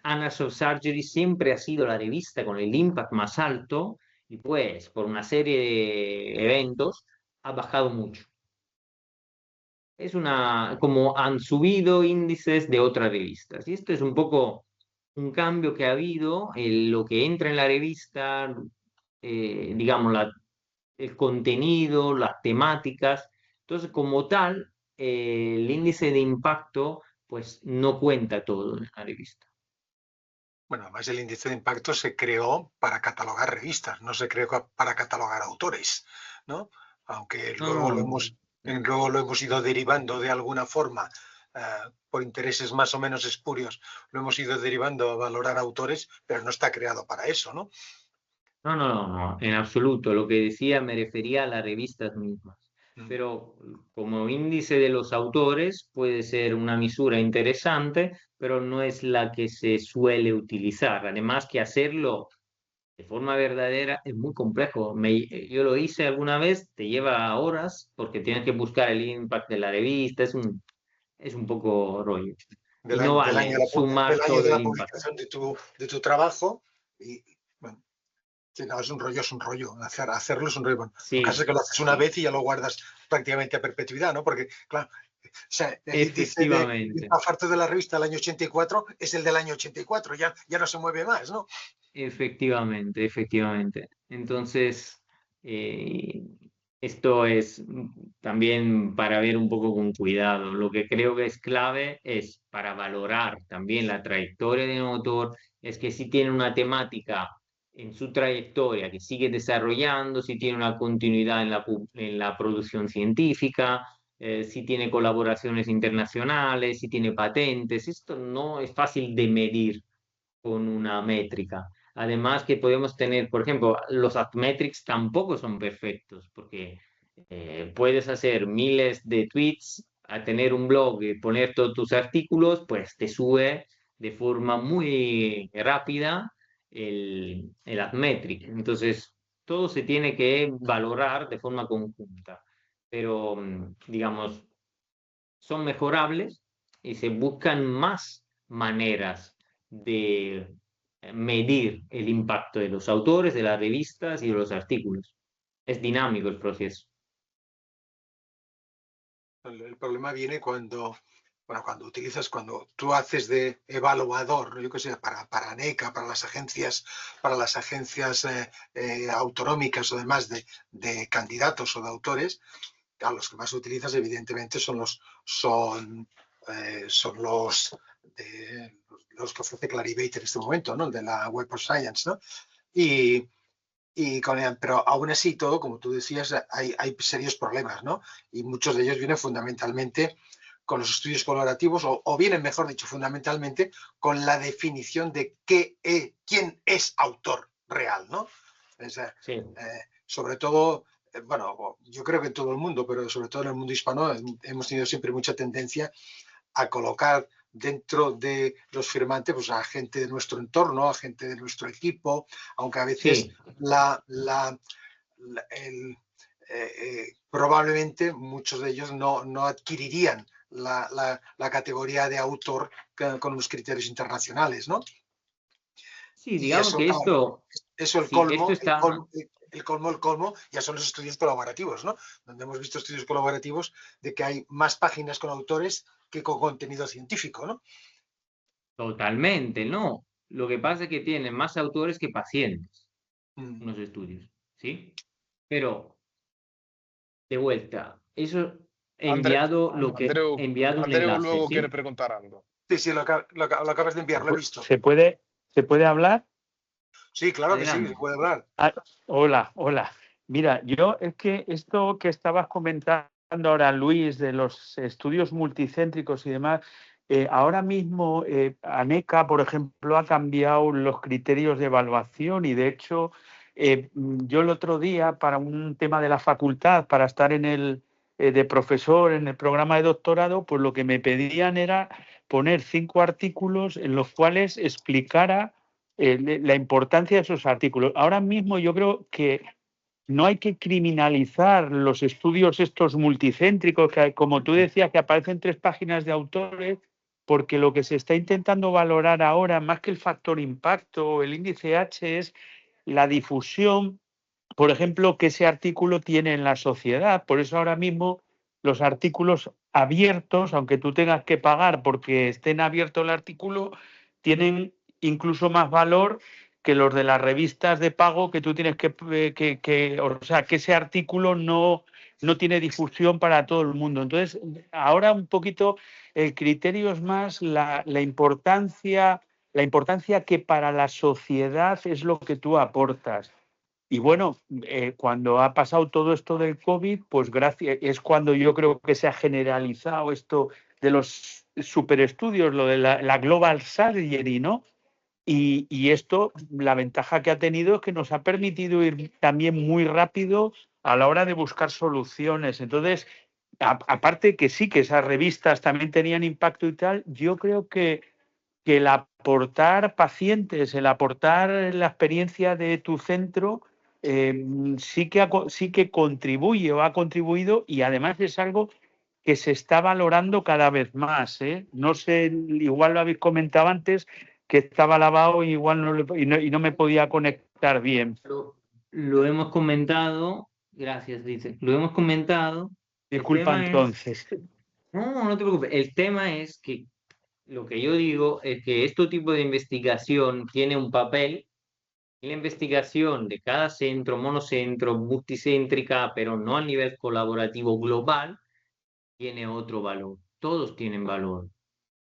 Annals of Surgery siempre ha sido la revista con el impact más alto y pues por una serie de eventos ha bajado mucho. Como han subido índices de otras revistas. Y esto es un poco un cambio que ha habido en lo que entra en la revista, digamos, el contenido, las temáticas. Entonces, como tal, el índice de impacto, pues no cuenta todo en la revista. Bueno, además el índice de impacto se creó para catalogar revistas, no se creó para catalogar autores, ¿no? Aunque No, luego lo hemos ido derivando de alguna forma, por intereses más o menos espurios, lo hemos ido derivando a valorar autores, pero no está creado para eso, ¿no? no, no, no, no, en absoluto. Lo que decía me refería a las revistas mismas. Mm. Pero como índice de los autores puede ser una misura interesante, pero no es la que se suele utilizar. Además que hacerlo de forma verdadera es muy complejo. Yo lo hice alguna vez, te lleva horas porque tienes que buscar el impact de la revista, es un poco rollo. Y no Del año vale del sumar año todo de el la impact. publicación de tu trabajo y, bueno, sí, no, es un rollo. Hacerlo es un rollo. Bueno, lo que pasa es Sí, que lo haces una sí. vez y ya lo guardas prácticamente a perpetuidad, ¿no? Porque, claro, sea, el índice de Efectivamente, oferta de la revista del año 84 es el del año 84, ya no se mueve más, ¿no? efectivamente, efectivamente. Entonces, eh, esto es también para ver un poco con cuidado. Lo que creo que es clave es para valorar también la trayectoria de un autor, es que si tiene una temática en su trayectoria que sigue desarrollando, si tiene una continuidad en la producción científica, si tiene colaboraciones internacionales, si tiene patentes. Esto no es fácil de medir con una métrica. Además que podemos tener, por ejemplo, los Admetrics tampoco son perfectos, porque puedes hacer miles de tweets, a tener un blog y poner todos tus artículos, pues te sube de forma muy rápida el Admetric. Entonces, todo se tiene que valorar de forma conjunta, pero digamos, son mejorables y se buscan más maneras de medir el impacto de los autores, de las revistas y de los artículos. Es dinámico el proceso. El problema viene cuando cuando tú haces de evaluador, yo qué sé, para ANECA, para las agencias autonómicas o demás de candidatos o de autores, a los que más utilizas evidentemente son los que ofrece Clarivate en este momento, ¿no? De la Web of Science, ¿no? Pero aún así todo, como tú decías, hay serios problemas, ¿no? Y muchos de ellos vienen fundamentalmente con los estudios colaborativos, o vienen, mejor dicho, fundamentalmente con la definición de quién es autor real, ¿no? Sí. Sobre todo, bueno, yo creo que en todo el mundo, pero sobre todo en el mundo hispano, hemos tenido siempre mucha tendencia a colocar dentro de los firmantes pues, a gente de nuestro entorno, a gente de nuestro equipo, aunque a veces Sí. probablemente muchos de ellos no adquirirían la categoría de autor con los criterios internacionales, ¿no? Sí, Y digamos eso, que claro, eso el sí, esto está, colmo, ya son los estudios colaborativos, ¿no? Donde hemos visto estudios colaborativos de que hay más páginas con autores que con contenido científico, ¿no? totalmente, ¿no? Lo que pasa es que tienen más autores que pacientes, Mm. unos estudios, ¿sí? Pero, de vuelta, eso he Andre- he enviado un Andreu enlace, luego quiere ¿sí? preguntar algo. Sí, lo acabas de enviar, lo he visto. ¿Se puede hablar? Sí, claro que sí, se Adelante. puede hablar. Ah, hola. Mira, yo es que esto que estabas comentando ahora, Luis, de los estudios multicéntricos y demás, ahora mismo ANECA, por ejemplo, ha cambiado los criterios de evaluación y de hecho yo el otro día para un tema de la facultad, para estar en el de profesor en el programa de doctorado, pues lo que me pedían era poner 5 artículos en los cuales explicara la importancia de esos artículos. Ahora mismo yo creo que no hay que criminalizar los estudios estos multicéntricos, que como tú decías, que aparecen 3 páginas de autores, porque lo que se está intentando valorar ahora, más que el factor impacto o el índice H, es la difusión, por ejemplo, que ese artículo tiene en la sociedad. Por eso ahora mismo los artículos abiertos, aunque tú tengas que pagar porque estén abiertos el artículo, tienen incluso más valor que los de las revistas de pago que tú tienes o sea, que ese artículo no tiene difusión para todo el mundo. Entonces, ahora un poquito el criterio es más la importancia que para la sociedad es lo que tú aportas. Y bueno, cuando ha pasado todo esto del COVID, pues es cuando yo creo que se ha generalizado esto de los superestudios, lo de la Global Surgery, ¿no? Y esto, la ventaja que ha tenido es que nos ha permitido ir también muy rápido a la hora de buscar soluciones. Entonces, aparte que sí, que esas revistas también tenían impacto y tal, yo creo que el aportar pacientes, el aportar la experiencia de tu centro, sí que contribuye o ha contribuido y además es algo que se está valorando cada vez más, ¿eh? No sé, igual lo habéis comentado antes, que estaba lavado y igual y no me podía conectar bien. Lo hemos comentado, gracias, dice, lo hemos comentado. El Disculpa tema es, entonces. No, no te preocupes. El tema es que lo que yo digo es que este tipo de investigación tiene un papel en la investigación de cada centro, monocentro, multicéntrica, pero no a nivel colaborativo global, tiene otro valor. Todos tienen valor.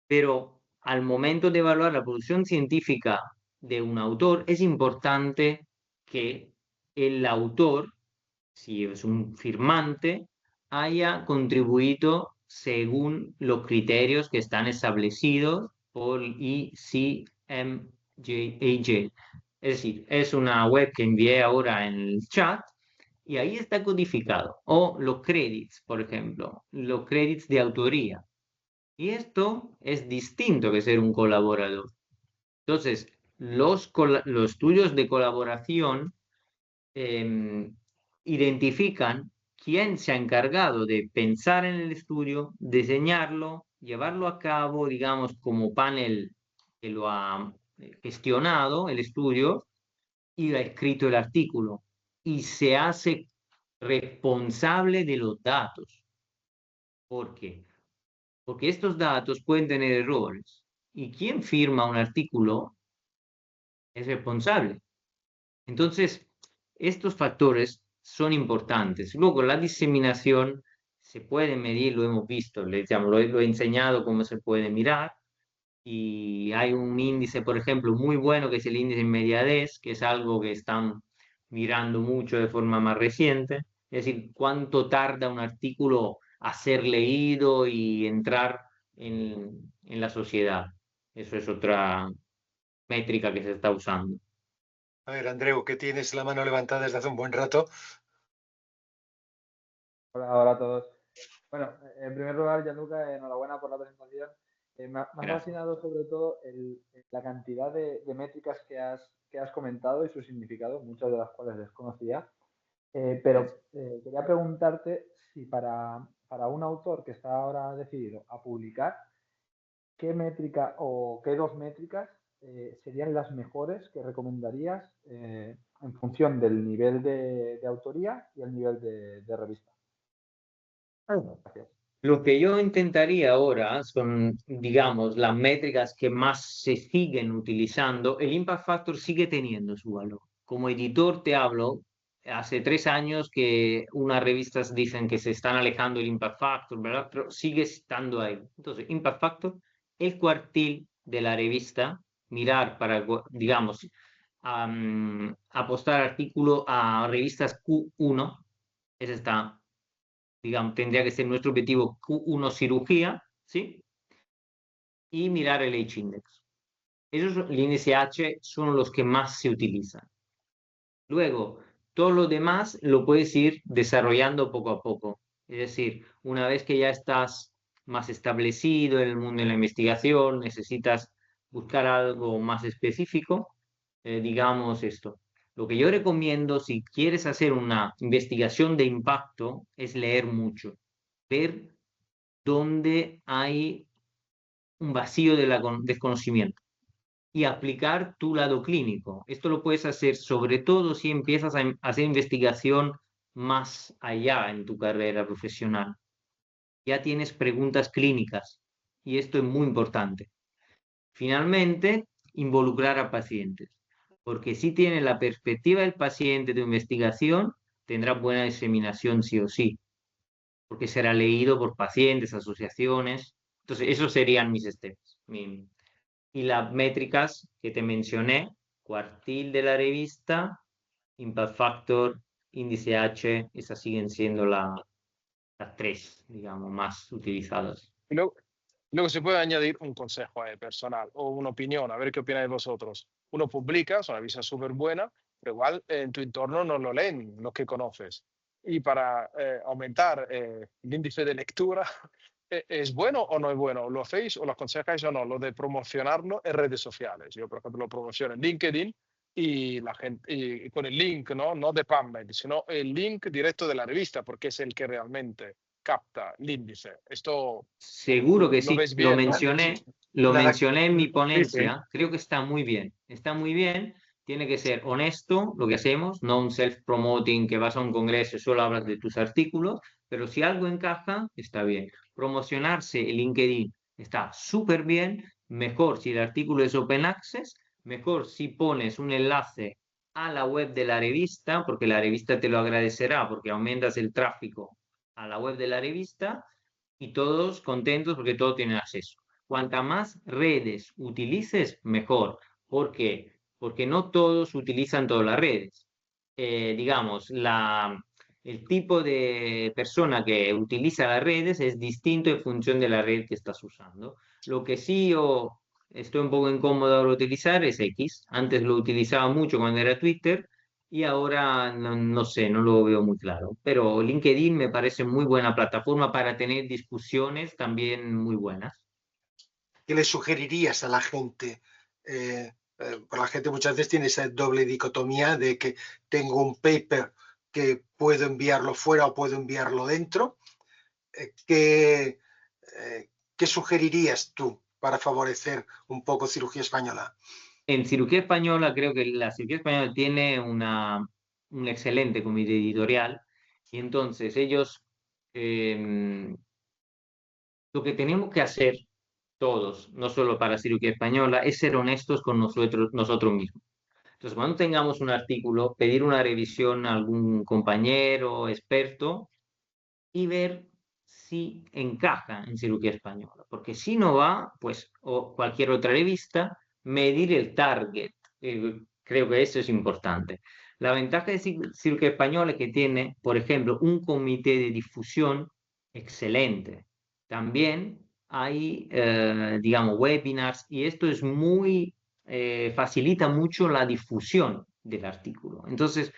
Pero al momento de evaluar la producción científica de un autor, es importante que el autor, si es un firmante, haya contribuido según los criterios que están establecidos por ICMJAJ. Es decir, es una web que envié ahora en el chat y ahí está codificado. O los créditos, por ejemplo, los créditos de autoría. Y esto es distinto que ser un colaborador. Entonces, los estudios de colaboración identifican quién se ha encargado de pensar en el estudio, diseñarlo, llevarlo a cabo, digamos, como panel que lo ha gestionado el estudio y ha escrito el artículo. Y se hace responsable de los datos. ¿Por qué? Porque estos datos pueden tener errores. Y quien firma un artículo es responsable. Entonces, estos factores son importantes. Luego, la diseminación se puede medir, lo hemos visto, lo he enseñado cómo se puede mirar. Y hay un índice, por ejemplo, muy bueno que es el índice de inmediatez, que es algo que están mirando mucho de forma más reciente. Es decir, cuánto tarda un artículo a ser leído y entrar en la sociedad. Eso es otra métrica que se está usando. A ver, Andreu, que tienes la mano levantada desde hace un buen rato. Hola a todos. Bueno, en primer lugar, Gianluca, enhorabuena por la presentación. Me ha fascinado sobre todo la cantidad de métricas que has comentado y su significado, muchas de las cuales desconocía. Pero quería preguntarte si para un autor que está ahora decidido a publicar, ¿qué métrica o qué dos métricas serían las mejores que recomendarías en función del nivel de autoría y el nivel de revista? Gracias. Lo que yo intentaría ahora son, digamos, las métricas que más se siguen utilizando. El impact factor sigue teniendo su valor. Como editor te hablo, hace 3 años que unas revistas dicen que se están alejando el impact factor, ¿verdad? Pero sigue estando ahí. Entonces, impact factor, el cuartil de la revista, mirar para, digamos, apostar artículo a revistas Q1, ese está, digamos, tendría que ser nuestro objetivo Q1 cirugía, ¿sí? Y mirar el H-index. Esos, el índice H, son los que más se utilizan. Luego, todo lo demás lo puedes ir desarrollando poco a poco. Es decir, una vez que ya estás más establecido en el mundo de la investigación, necesitas buscar algo más específico, digamos esto. Lo que yo recomiendo, si quieres hacer una investigación de impacto, es leer mucho, ver dónde hay un vacío de desconocimiento y aplicar tu lado clínico. Esto lo puedes hacer sobre todo si empiezas a hacer investigación más allá en tu carrera profesional. Ya tienes preguntas clínicas y esto es muy importante. Finalmente, involucrar a pacientes, porque si tienes la perspectiva del paciente de investigación, tendrá buena diseminación sí o sí, porque será leído por pacientes, asociaciones. Entonces, esos serían mis steps. Y las métricas que te mencioné, cuartil de la revista, impact factor, índice H, esas siguen siendo las tres, digamos, más utilizadas. Y luego se puede añadir un consejo personal o una opinión, a ver qué opináis vosotros. Uno publica, es una revista súper buena, pero igual en tu entorno no lo leen los que conoces. Y para aumentar el índice de lectura, ¿es bueno o no es bueno? ¿Lo hacéis o lo aconsejáis o no? Lo de promocionarlo en redes sociales. Yo, por ejemplo, lo promociono en LinkedIn y la gente y con el link, no de PubMed, sino el link directo de la revista, porque es el que realmente capta el índice. Esto seguro que lo sí, ves bien, lo mencioné en mi Sí, ponencia, sí. creo que está muy bien, tiene que ser honesto lo que hacemos, no un self-promoting que vas a un congreso y solo hablas de tus artículos, pero si algo encaja, está bien. Promocionarse en LinkedIn está súper bien, mejor si el artículo es open access, mejor si pones un enlace a la web de la revista, porque la revista te lo agradecerá, porque aumentas el tráfico a la web de la revista y todos contentos porque todos tienen acceso. Cuanta más redes utilices, mejor. ¿Por qué? Porque no todos utilizan todas las redes. Digamos, el tipo de persona que utiliza las redes es distinto en función de la red que estás usando. Lo que sí yo estoy un poco incómodo al utilizar es X. Antes lo utilizaba mucho cuando era Twitter y ahora no sé, no lo veo muy claro. Pero LinkedIn me parece muy buena plataforma para tener discusiones también muy buenas. ¿Qué le sugerirías a la gente? Pues la gente muchas veces tiene esa doble dicotomía de que tengo un paper que puedo enviarlo fuera o puedo enviarlo dentro. ¿Qué sugerirías tú para favorecer un poco cirugía española? En cirugía española creo que la cirugía española tiene un excelente comité editorial y entonces ellos, lo que tenemos que hacer todos, no solo para cirugía española, es ser honestos con nosotros mismos. Entonces, cuando tengamos un artículo, pedir una revisión a algún compañero, experto, y ver si encaja en cirugía española. Porque si no va, pues, o cualquier otra revista, medir el target. Creo que eso es importante. La ventaja de cirugía española es que tiene, por ejemplo, un comité de difusión excelente. También hay, digamos, webinars y esto es facilita mucho la difusión del artículo. Entonces,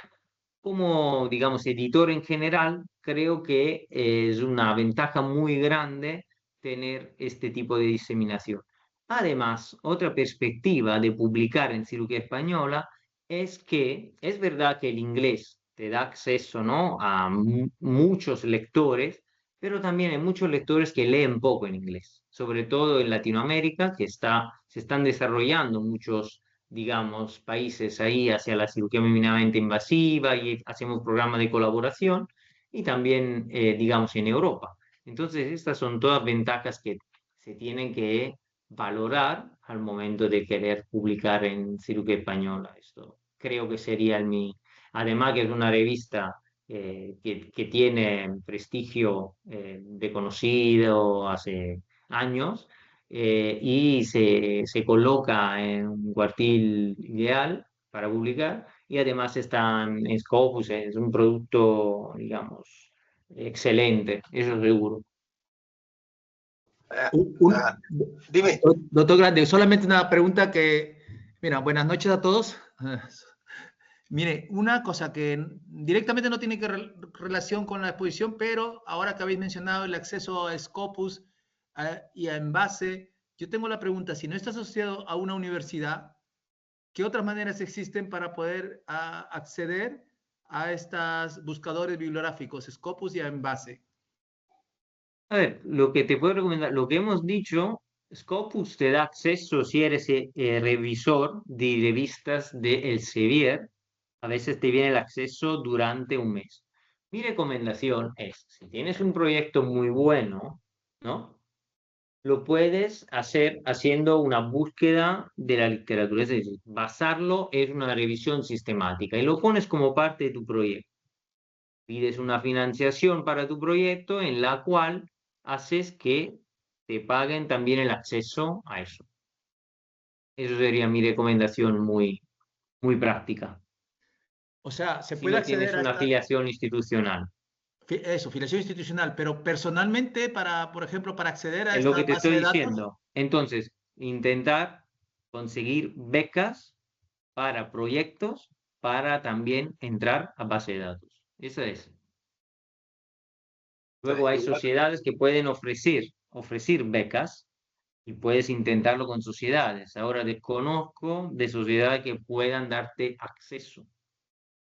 como, digamos, editor en general, creo que es una ventaja muy grande tener este tipo de diseminación. Además, otra perspectiva de publicar en cirugía española es que es verdad que el inglés te da acceso, ¿no?, a muchos lectores, pero también hay muchos lectores que leen poco en inglés, sobre todo en Latinoamérica, que se están desarrollando muchos, digamos, países ahí hacia la cirugía mínimamente invasiva y hacemos programas de colaboración y también, digamos, en Europa. Entonces, estas son todas ventajas que se tienen que valorar al momento de querer publicar en cirugía española. Esto creo que sería además que es una revista que tiene prestigio de conocido hace años, y se coloca en un cuartil ideal para publicar y además está en Scopus, es un producto, digamos, excelente, eso seguro. Dime. Doctor Grande, solamente una pregunta que, mira, buenas noches a todos. Mire, una cosa que directamente no tiene relación con la exposición, pero ahora que habéis mencionado el acceso a Scopus y a Envase, yo tengo la pregunta, si no está asociado a una universidad, ¿qué otras maneras existen para poder acceder a estos buscadores bibliográficos, Scopus y a Envase? A ver, lo que te puedo recomendar, lo que hemos dicho, Scopus te da acceso si eres revisor de revistas de Elsevier, a veces te viene el acceso durante un mes. Mi recomendación es, si tienes un proyecto muy bueno, ¿no?, lo puedes hacer haciendo una búsqueda de la literatura, es decir, basarlo en una revisión sistemática y lo pones como parte de tu proyecto. Pides una financiación para tu proyecto en la cual haces que te paguen también el acceso a eso. Eso sería mi recomendación muy práctica. O sea, se Si puede no acceder tienes a una esta... afiliación institucional. Eso, filiación institucional, pero personalmente para, por ejemplo, para acceder a Es lo esta que te base estoy de datos. diciendo. Entonces, intentar conseguir becas para proyectos para también entrar a base de datos. Eso es. Luego hay Igual, sociedades que pueden ofrecer becas y puedes intentarlo con sociedades. Ahora desconozco de sociedades que puedan darte acceso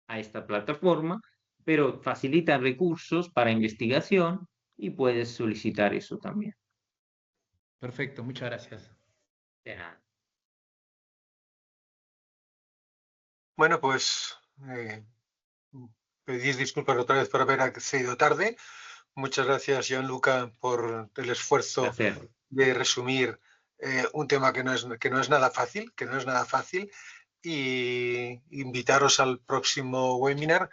a esta plataforma, pero facilitan recursos para investigación y puedes solicitar eso también. Perfecto, muchas gracias. De nada. bueno, pues pedir disculpas otra vez por haber accedido tarde, Muchas gracias, Gianluca, por el esfuerzo Placer. de resumir un tema que no es nada fácil, y invitaros al próximo webinar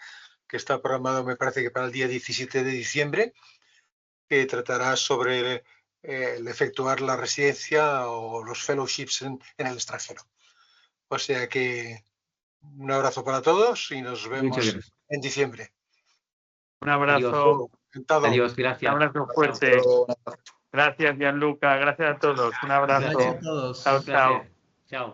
que está programado, me parece que para el día 17 de diciembre, que tratará sobre el efectuar la residencia o los fellowships en el extranjero. O sea que un abrazo para todos y nos Muchas vemos gracias. en diciembre. Un abrazo. Encantado. Adiós, Un gracias. abrazo Chao. fuerte. Gracias, Gianluca. Gracias a todos. Un abrazo. Gracias a todos. Chao, chao. Placer. Chao.